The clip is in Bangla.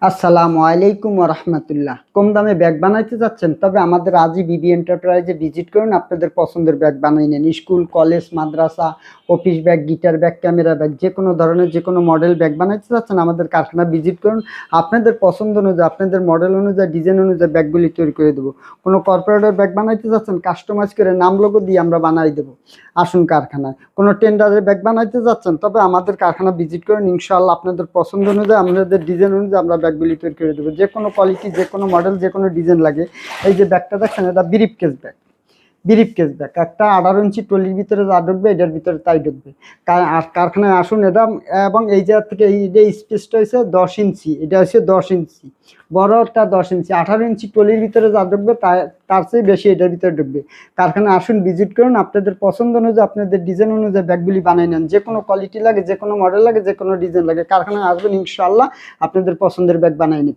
আসসালামু আলাইকুম ওয়া রাহমাতুল্লাহ। কম দামে ব্যাগ বানাইতে চাচ্ছেন? তবে আমাদের আজই বিবি এন্টারপ্রাইজে ভিজিট করুন, আপনাদের পছন্দের ব্যাগ বানিয়ে নিন। স্কুল, কলেজ, মাদ্রাসা, office bag, guitar bag, camera bag যেকোনো ধরনের যেকোনো মডেল ব্যাগ বানাইতে চাচ্ছেন আমাদের কারখানা ভিজিট করুন। আপনাদের পছন্দ অনুযায়ী, আপনাদের মডেল অনুযায়ী, ডিজাইন অনুযায়ী ব্যাগগুলি তৈরি করে দেবো। কোনো কর্পোরেটের ব্যাগ বানাইতে চাচ্ছেন, কাস্টমাইজ করে নাম লোগো দিয়ে আমরা বানাই দেবো। আসুন কারখানায়। কোনো টেন্ডারের ব্যাগ বানাইতে যাচ্ছেন? তবে আমাদের কারখানা ভিজিট করুন। ইনশাআল্লাহ আপনাদের পছন্দ অনুযায়ী, আপনাদের ডিজাইন অনুযায়ী আমরা ব্যাগগুলি তৈরি করে দেবো। যে কোনো কোয়ালিটি, যে কোনো মডেল, যে কোনো ডিজাইন লাগে। এই যে ব্যাগটা দেখছেন, এটা brief case bag. Brief case bag একটা 18 ইঞ্চি ট্রলির ভিতরে যা ঢুকবে এটার ভিতরে তাই ঢুকবে। আর কারখানায় আসুন এটা। এবং এই জায়গা থেকে এই যে স্পেসটা হচ্ছে 10 ইঞ্চি, এটা হচ্ছে 10 ইঞ্চি, বড়টা 10 ইঞ্চি। 18 ইঞ্চি ট্রলির ভিতরে যা ঢুকবে তার চেয়ে বেশি এটার ভিতরে ঢুকবে। কারখানায় আসুন, ভিজিট করুন, আপনাদের পছন্দ অনুযায়ী, আপনাদের ডিজাইন অনুযায়ী ব্যাগগুলি বানিয়ে নেন। যে কোনো কোয়ালিটি লাগে, যে কোনো মডেল লাগে, যে কোনো ডিজাইন লাগে, কারখানায় আসবেন, ইনশাআল্লাহ আপনাদের পছন্দের ব্যাগ বানিয়ে নেবেন।